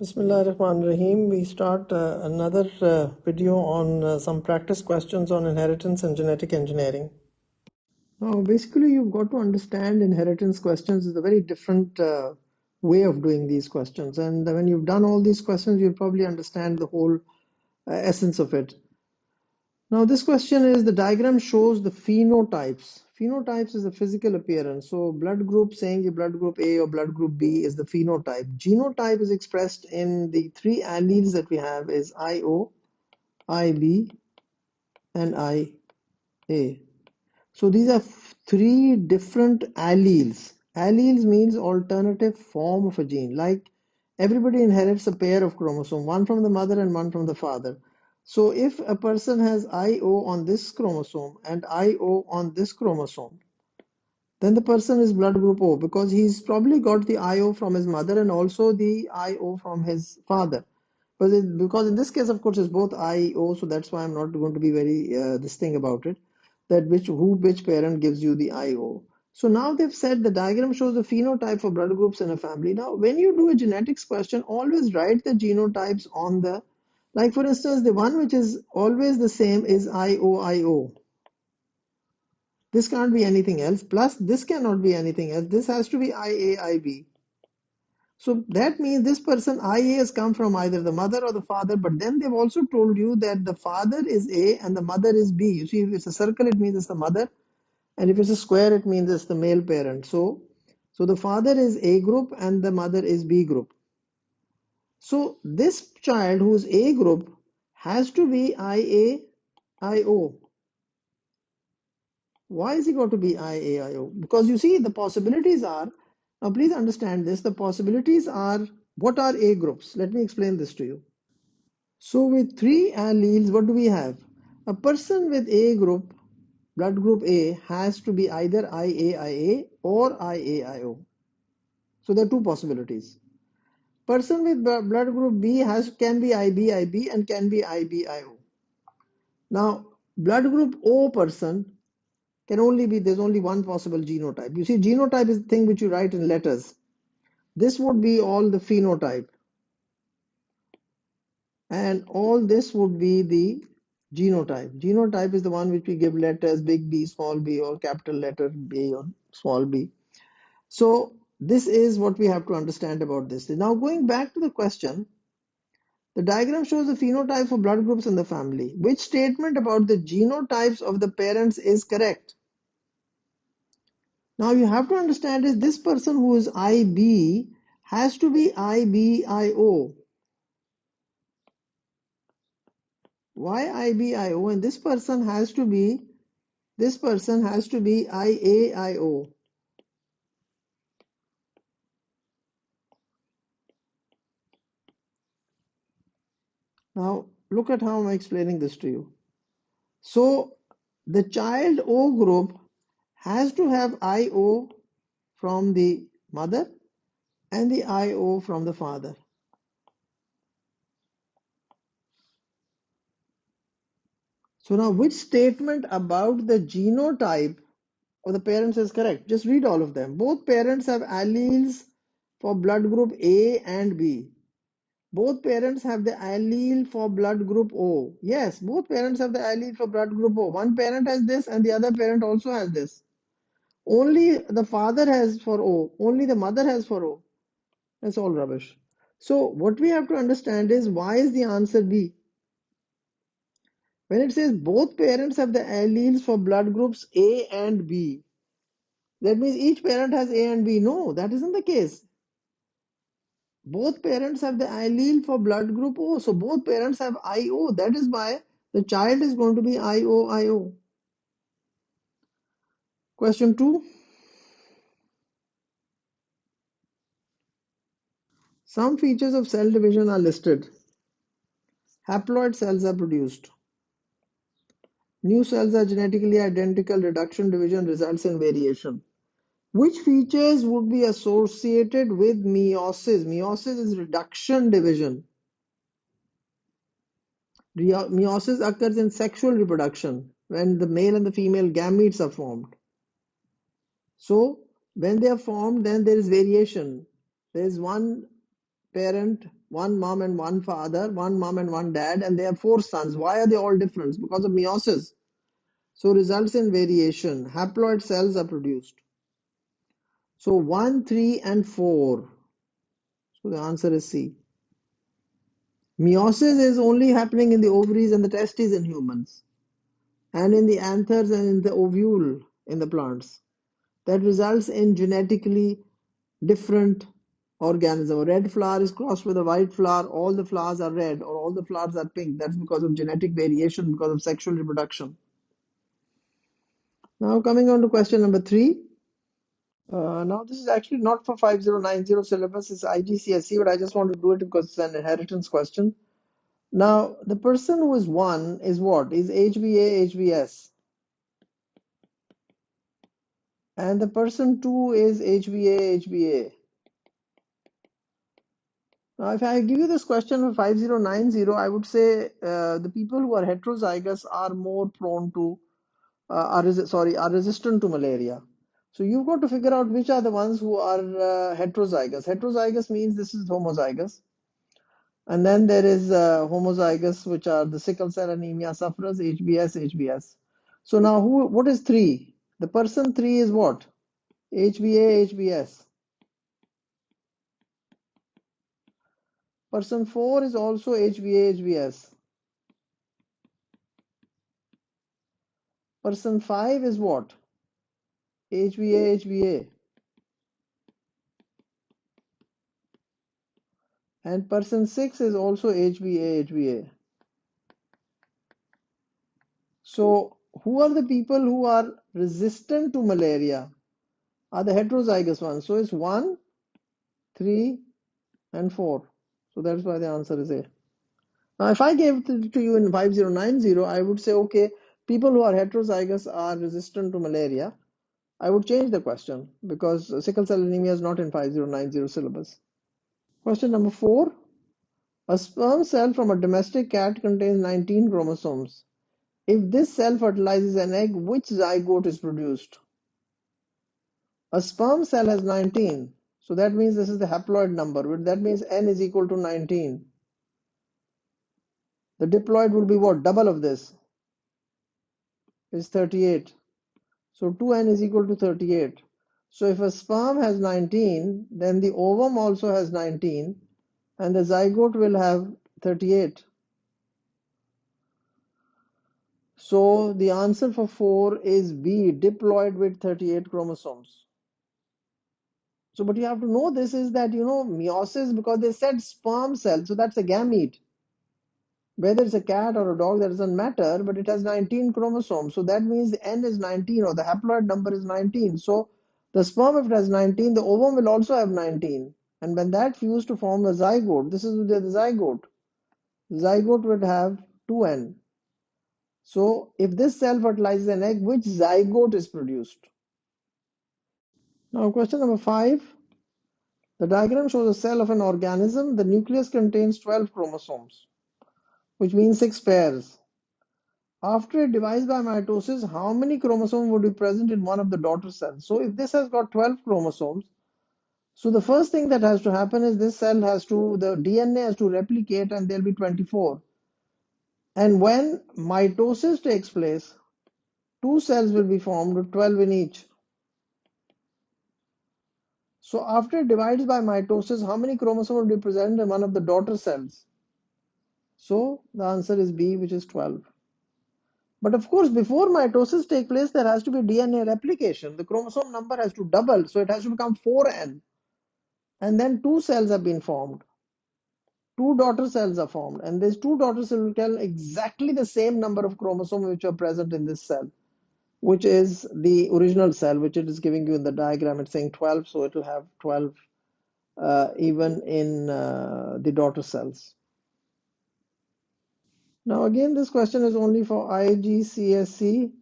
Bismillahirrahmanirrahim. We start another video on some practice questions on inheritance and genetic engineering. Now, basically, you've got to understand inheritance questions is a very different way of doing these questions. And when you've done all these questions, you'll probably understand the whole essence of it. Now, this question is the diagram shows the phenotypes. Phenotypes is a physical appearance. So, blood group, saying your blood group A or blood group B is the phenotype. Genotype is expressed in the three alleles that we have is IO, IB, and IA. So, these are three different alleles. Alleles means alternative form of a gene. Like everybody inherits a pair of chromosomes, one from the mother and one from the father. So if a person has IO on this chromosome and IO on this chromosome, then the person is blood group O because he's probably got the IO from his mother and also the IO from his father. Because in this case, of course, it's both IO, so that's why I'm not going to be very this thing about it, that which parent gives you the IO. So now they've said the diagram shows the phenotype for blood groups in a family. Now, when you do a genetics question, always write the genotypes on the, like for instance, the one which is always the same is IOIO. This can't be anything else. Plus, this cannot be anything else. This has to be IAIB. So that means this person IA has come from either the mother or the father, but then they've also told you that the father is A and the mother is B. You see, if it's a circle, it means it's the mother, and if it's a square, it means it's the male parent. So the father is A group and the mother is B group. So this child who's A group has to be IAIO. Why is he got to be IAIO? Because you see, the possibilities are, now please understand this, the possibilities are, what are A groups? Let me explain this to you. So with three alleles, what do we have? A person with A group, blood group A, has to be either IAIA or IAIO. So there are two possibilities. Person with blood group B can be IBIB and can be IBIO. Now, blood group O person can only be, there's only one possible genotype. You see, genotype is the thing which you write in letters. This would be all the phenotype. And all this would be the genotype. Genotype is the one which we give letters big B, small b, or capital letter B or small b. So this is what we have to understand about this. Now going back to the question, the diagram shows the phenotype for blood groups in the family. Which statement about the genotypes of the parents is correct? Now you have to understand is this person who is IB has to be IBIO. Why IBIO? And this person has to be IAIO. Now look at how I'm explaining this to you. So the child O group has to have IO from the mother and the IO from the father. So now which statement about the genotype of the parents is correct? Just read all of them. Both parents have alleles for blood group A and B. Both parents have the allele for blood group O. Yes, both parents have the allele for blood group O. One parent has this and the other parent also has this. Only the father has for O. Only the mother has for O. That's all rubbish. So what we have to understand is why is the answer B? When it says both parents have the alleles for blood groups A and B, that means each parent has A and B. No, that isn't the case. Both parents have the allele for blood group O. So both parents have IO. That is why the child is going to be IOIO. Question 2. Some features of cell division are listed. Haploid cells are produced. New cells are genetically identical. Reduction division results in variation. Which features would be associated with meiosis? Meiosis is reduction division. Meiosis occurs in sexual reproduction when the male and the female gametes are formed. So when they are formed, then there is variation. There is one parent one mom and one father, one mom and one dad, and they have four sons. Why are they all different? Because of meiosis. So results in variation. Haploid cells are produced. So 1, 3, and 4. So the answer is C. Meiosis is only happening in the ovaries and the testes in humans, and in the anthers and in the ovule in the plants. That results in genetically different organism. A red flower is crossed with a white flower, all the flowers are red or all the flowers are pink. That's because of genetic variation, because of sexual reproduction. Now coming on to question number 3. Now this is actually not for 5090 syllabus, it's IGCSE, but I just want to do it because it's an inheritance question. Now the person who is 1 is what? Is HbA, HbS. And the person 2 is HbA, HbA. Now, if I give you this question for 5090, I would say the people who are heterozygous are more prone to, are resistant to malaria. So you've got to figure out which are the ones who are heterozygous. Heterozygous means this is homozygous. And then there is homozygous, which are the sickle cell anemia sufferers, HbS, HbS. So now what is 3? The person 3 is what? HbA, HbS. Person 4 is also HbA, HbS. Person 5 is what? HbA, HbA. And person 6 is also HbA, HbA. So who are the people who are resistant to malaria? Are the heterozygous ones. So it's 1, 3, and 4. So that's why the answer is A. Now if I gave it to you in 5090, I would say, okay, people who are heterozygous are resistant to malaria. I would change the question because sickle cell anemia is not in 5090 syllabus. Question number 4. A sperm cell from a domestic cat contains 19 chromosomes. If this cell fertilizes an egg, which zygote is produced? A sperm cell has 19. So that means this is the haploid number. That means n is equal to 19. The diploid will be what? Double of this is 38. So 2n is equal to 38. So if a sperm has 19, then the ovum also has 19 and the zygote will have 38. So the answer for 4 is B, diploid with 38 chromosomes. So but you have to know this is that, meiosis, because they said sperm cell, so that's a gamete. Whether it's a cat or a dog, that doesn't matter, but it has 19 chromosomes. So that means the n is 19 or the haploid number is 19. So the sperm, if it has 19, the ovum will also have 19. And when that fused to form a zygote, this is the zygote. Zygote would have 2n. So if this cell fertilizes an egg, which zygote is produced? Now question number 5. The diagram shows a cell of an organism. The nucleus contains 12 chromosomes, which means 6 pairs. After it divides by mitosis, how many chromosomes would be present in one of the daughter cells? So if this has got 12 chromosomes, so the first thing that has to happen is this cell has to, the DNA has to replicate and there'll be 24. And when mitosis takes place, two cells will be formed with 12 in each. So after it divides by mitosis, how many chromosomes will be present in one of the daughter cells? So the answer is B, which is 12. But of course, before mitosis take place, there has to be DNA replication. The chromosome number has to double, so it has to become 4n. And then two cells have been formed. Two daughter cells are formed, and these two daughter cells will tell exactly the same number of chromosomes which are present in this cell, which is the original cell, which it is giving you in the diagram. It's saying 12, so it will have 12 even in the daughter cells. Now again, this question is only for IGCSE.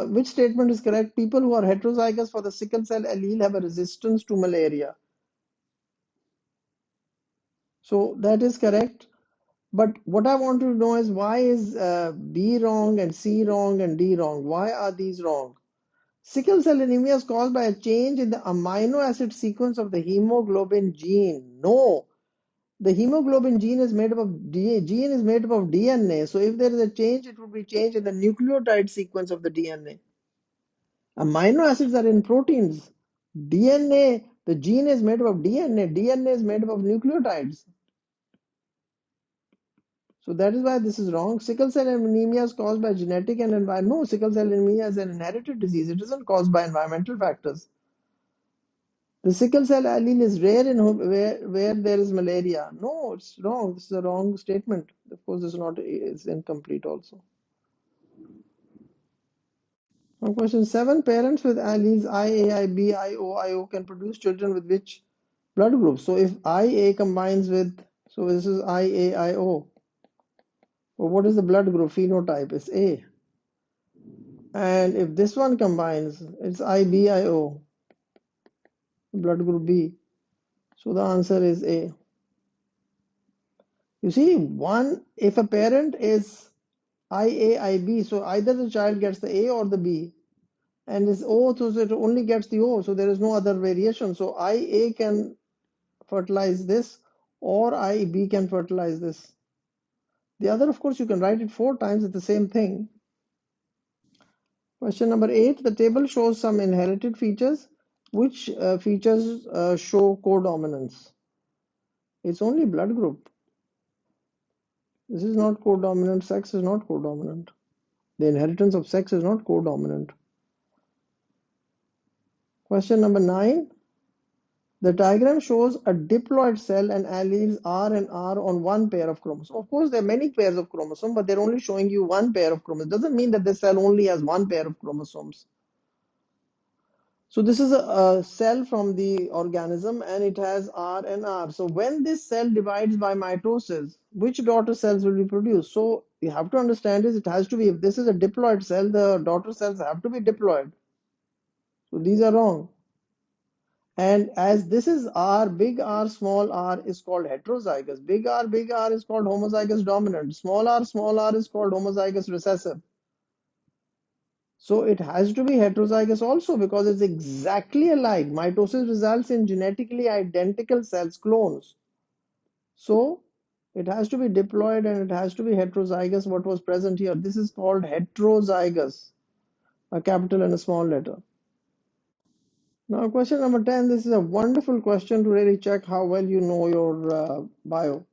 Which statement is correct? People who are heterozygous for the sickle cell allele have a resistance to malaria. So that is correct. But what I want to know is why is B wrong and C wrong and D wrong? Why are these wrong? Sickle cell anemia is caused by a change in the amino acid sequence of the hemoglobin gene. No, the hemoglobin gene is made up of DNA. So if there is a change, it would be change in the nucleotide sequence of the DNA. Amino acids are in proteins. DNA, the gene is made up of DNA. DNA is made up of nucleotides. So that is why this is wrong. Sickle cell anemia is caused by genetic and environment. No, sickle cell anemia is an inherited disease. It isn't caused by environmental factors. The sickle cell allele is rare in where there is malaria. No, it's wrong. This is a wrong statement. Of course, it's incomplete also. Now, question 7. Parents with alleles IA, IB, IO can produce children with which blood group? So if IA combines with, so this is IAIO. Well, what is the blood group phenotype? It's A. And if this one combines, it's IBIO, blood group B. So the answer is A. You see, if a parent is IAIB, so either the child gets the A or the B, and it's O, so it only gets the O, so there is no other variation. So IA can fertilize this, or IB can fertilize this. The other, of course, you can write it 4 times, it's the same thing. Question number 8, the table shows some inherited features. Which features show codominance? It's only blood group. This is not codominant. Sex is not codominant. The inheritance of sex is not codominant. Question number 9. The diagram shows a diploid cell and alleles R and R on one pair of chromosomes. Of course, there are many pairs of chromosomes, but they're only showing you one pair of chromosomes. Doesn't mean that this cell only has one pair of chromosomes. So this is a cell from the organism and it has R and R. So when this cell divides by mitosis, which daughter cells will be produced? So you have to understand is it has to be, if this is a diploid cell, the daughter cells have to be diploid. So these are wrong. And as this is R, big R, small r is called heterozygous. Big R is called homozygous dominant. Small r is called homozygous recessive. So it has to be heterozygous also because it's exactly alike. Mitosis results in genetically identical cells, clones. So it has to be diploid and it has to be heterozygous, what was present here. This is called heterozygous, a capital and a small letter. Now, question number 10. This is a wonderful question to really check how well you know your bio.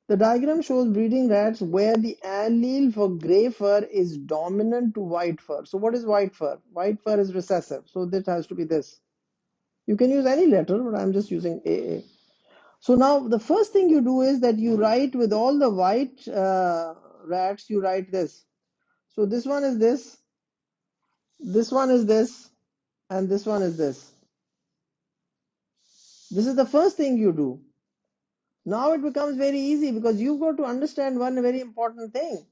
The diagram shows breeding rats where the allele for gray fur is dominant to white fur. So what is white fur? White fur is recessive. So this has to be this. You can use any letter, but I'm just using AA. So now the first thing you do is that you write with all the white rats, you write this. So this one is this one is this, and this one is this. This is the first thing you do. Now it becomes very easy because you've got to understand one very important thing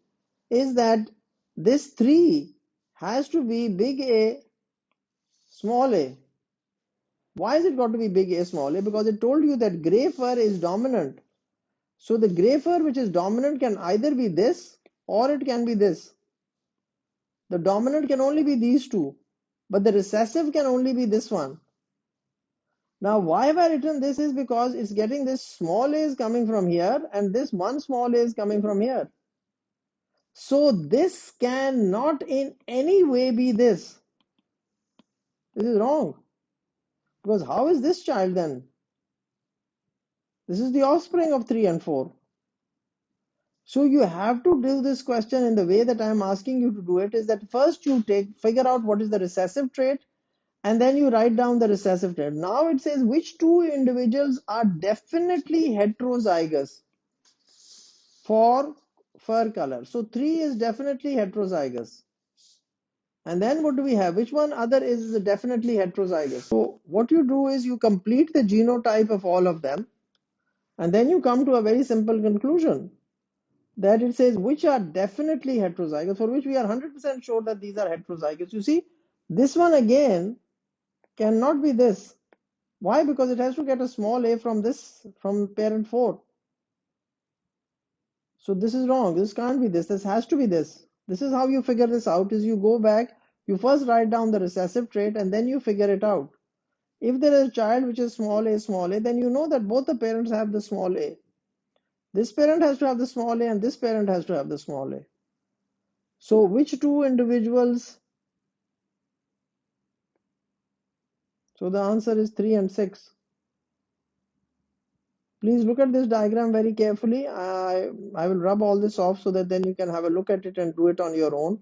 is that this 3 has to be big A, small a. Why is it got to be big A, small a? Because it told you that gray fur is dominant. So the gray fur which is dominant can either be this or it can be this. The dominant can only be these two, but the recessive can only be this one. Now why have I written this is because it's getting this small a is coming from here and this one small a is coming from here. So this cannot in any way be this. This is wrong. Because how is this child then? This is the offspring of 3 and 4. So you have to do this question in the way that I am asking you to do it is that first you figure out what is the recessive trait and then you write down the recessive trait. Now it says which 2 individuals are definitely heterozygous for fur color. So 3 is definitely heterozygous. And then what do we have? Which one other is definitely heterozygous? So what you do is you complete the genotype of all of them. And then you come to a very simple conclusion that it says which are definitely heterozygous, for which we are 100% sure that these are heterozygous. You see, this one again cannot be this. Why? Because it has to get a small a from parent 4. So this is wrong. This can't be this. This has to be this. This is how you figure this out is you go back, You first write down the recessive trait and then you figure it out. If there is a child which is small a, then you know that both the parents have the small a. This parent has to have the small a and this parent has to have the small a. So which two individuals? So the answer is 3 and 6. Please look at this diagram very carefully. I will rub all this off so that then you can have a look at it and do it on your own.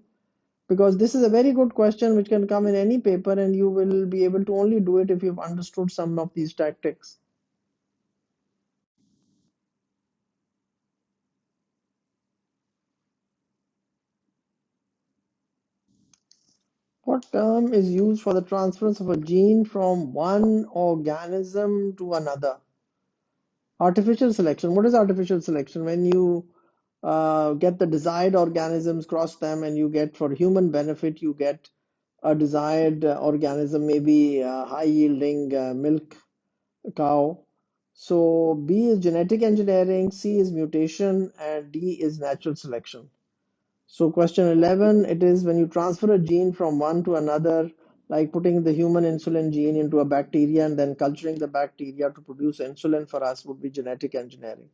Because this is a very good question which can come in any paper and you will be able to only do it if you've understood some of these tactics. What term is used for the transference of a gene from one organism to another? Artificial selection. What is artificial selection? When you get the desired organisms, cross them, and you get for human benefit, you get a desired organism, maybe high yielding milk cow. So B is genetic engineering, C is mutation, and D is natural selection. So question 11, it is when you transfer a gene from one to another, like putting the human insulin gene into a bacteria and then culturing the bacteria to produce insulin for us would be genetic engineering.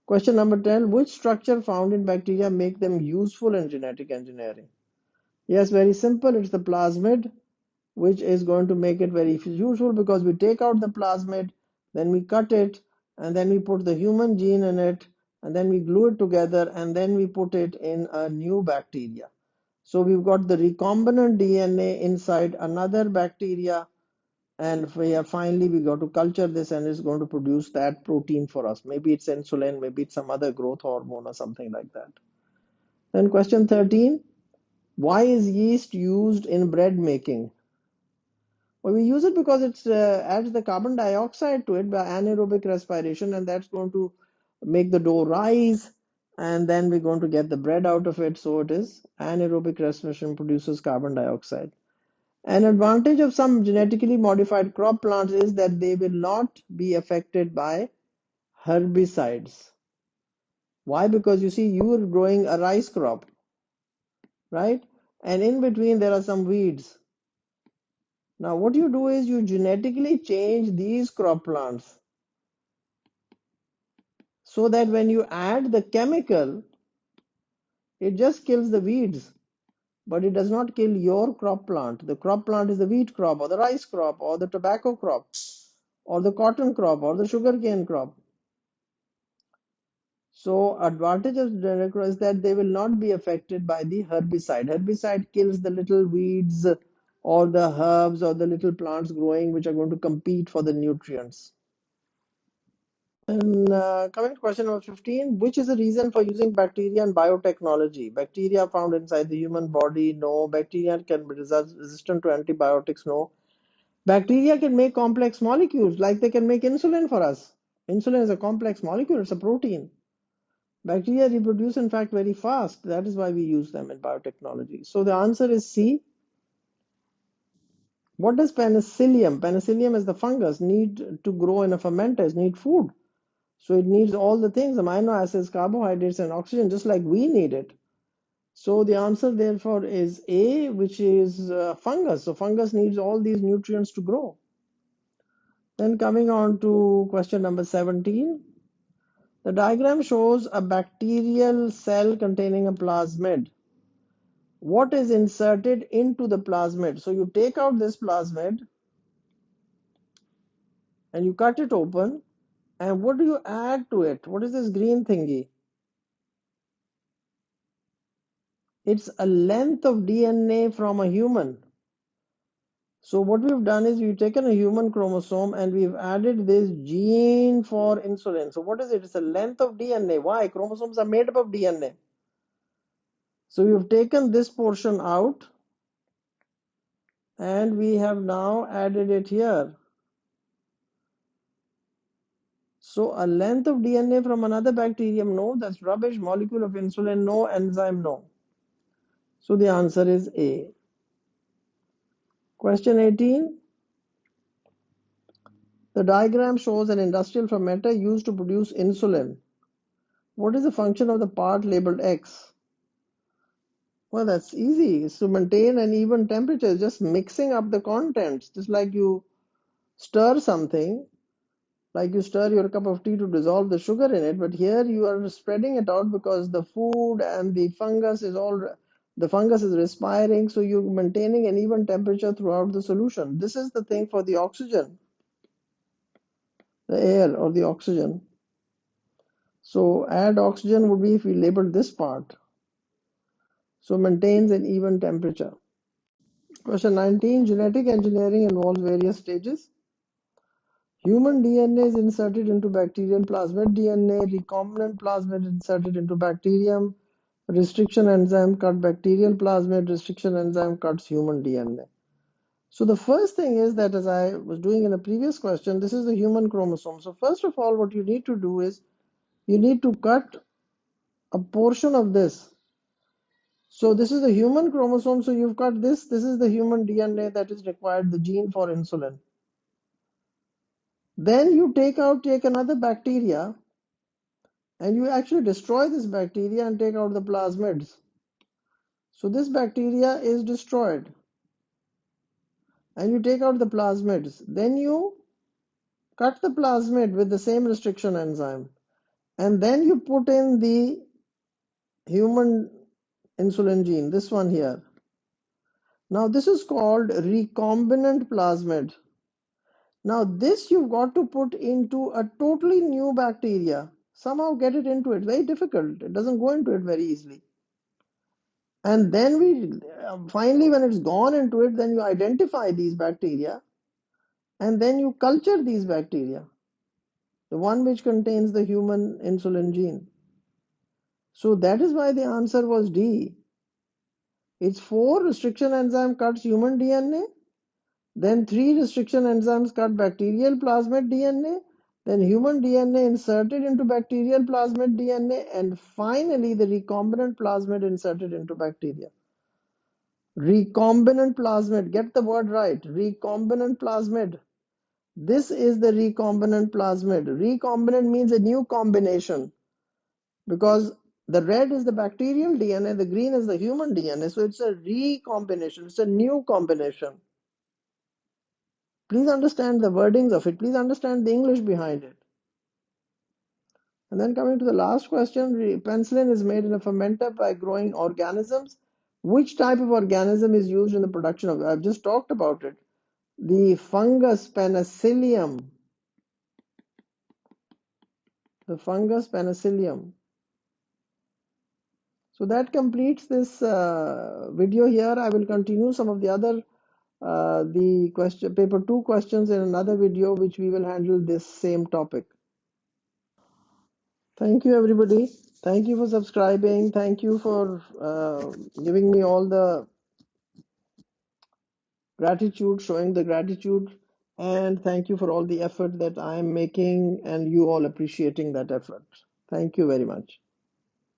Question number 10, which structure found in bacteria make them useful in genetic engineering? Yes, very simple, it's the plasmid, which is going to make it very useful because we take out the plasmid, then we cut it, and then we put the human gene in it, and then we glue it together, and then we put it in a new bacteria. So we've got the recombinant DNA inside another bacteria, and finally we got to culture this, and it's going to produce that protein for us. Maybe it's insulin, maybe it's some other growth hormone or something like that. Then question 13, why is yeast used in bread making? Well, we use it because it adds the carbon dioxide to it by anaerobic respiration, and that's going to make the dough rise, and then we're going to get the bread out of it. So it is anaerobic respiration produces carbon dioxide. An advantage of some genetically modified crop plants is that they will not be affected by herbicides. Why? Because you see, you are growing a rice crop, right? And in between there are some weeds. Now, what you do is you genetically change these crop plants so that when you add the chemical, it just kills the weeds, but it does not kill your crop plant. The crop plant is the wheat crop, or the rice crop, or the tobacco crop, or the cotton crop, or the sugarcane crop. So, advantage of genetic is that they will not be affected by the herbicide. Herbicide kills the little weeds or the herbs or the little plants growing which are going to compete for the nutrients. And coming to question number 15, which is the reason for using bacteria in biotechnology? Bacteria found inside the human body? No. Bacteria can be resistant to antibiotics? No. Bacteria can make complex molecules, like they can make insulin for us. Insulin is a complex molecule, it's a protein. Bacteria reproduce, in fact, very fast. That is why we use them in biotechnology. So the answer is C. What does penicillium? Penicillium is the fungus, need to grow in a fermenters, need food. So it needs all the things, amino acids, carbohydrates, and oxygen, just like we need it. So the answer therefore is A, which is fungus. So fungus needs all these nutrients to grow. Then coming on to question number 17. The diagram shows a bacterial cell containing a plasmid. What is inserted into the plasmid? So you take out this plasmid and you cut it open. And what do you add to it? What is this green thingy? It's a length of DNA from a human. So what we've done is we've taken a human chromosome and we've added this gene for insulin. So what is it? It's a length of DNA. Why? Chromosomes are made up of DNA. So we've taken this portion out and we have now added it here. So a length of DNA from another bacterium, no, that's rubbish. Molecule of insulin, no. Enzyme, no. So the answer is A. Question 18. The diagram shows an industrial fermenter used to produce insulin. What is the function of the part labeled X? Well, that's easy. It's to maintain an even temperature, just mixing up the contents, just like you stir something, like you stir your cup of tea to dissolve the sugar in it. But here you are spreading it out because the food and the fungus is respiring, so you're maintaining an even temperature throughout the solution. This is the thing for the oxygen, the air or the oxygen. So add oxygen would be if we label this part. So maintains an even temperature. Question 19. Genetic engineering involves various stages. Human DNA is inserted into bacterial plasmid DNA, recombinant plasmid inserted into bacterium, restriction enzyme cut bacterial plasmid, restriction enzyme cuts human DNA. So the first thing is that, as I was doing in the previous question, this is the human chromosome. So first of all, what you need to do is you need to cut a portion of this. So this is the human chromosome. So you've got this. This is the human DNA that is required, the gene for insulin. Then you take another bacteria and you actually destroy this bacteria and take out the plasmids. So this bacteria is destroyed and you take out the plasmids. Then you cut the plasmid with the same restriction enzyme and then you put in the human insulin gene, this one here. Now this is called recombinant plasmid. Now this you've got to put into a totally new bacteria. Somehow get it into it. Very difficult. It doesn't go into it very easily. And then we finally, when it's gone into it, then you identify these bacteria and then you culture these bacteria, the one which contains the human insulin gene. So that is why the answer was D. It's 4 restriction enzyme cuts human DNA, then 3 restriction enzymes cut bacterial plasmid DNA, then human DNA inserted into bacterial plasmid DNA, and finally the recombinant plasmid inserted into bacteria. Recombinant plasmid, get the word right. Recombinant plasmid. This is the recombinant plasmid. Recombinant means a new combination because the red is the bacterial DNA, the green is the human DNA. So it's a recombination, it's a new combination. Please understand the wordings of it. Please understand the English behind it. And then coming to the last question, penicillin is made in a fermenter by growing organisms. Which type of organism is used in the production of? I've just talked about it. The fungus penicillium. The fungus penicillium. So that completes this video here. I will continue some of the other the question paper 2 questions in another video which we will handle this same topic. Thank you everybody. Thank you for subscribing. Thank you for giving me all the gratitude, showing the gratitude, and thank you for all the effort that I am making and you all appreciating that effort. Thank you very much.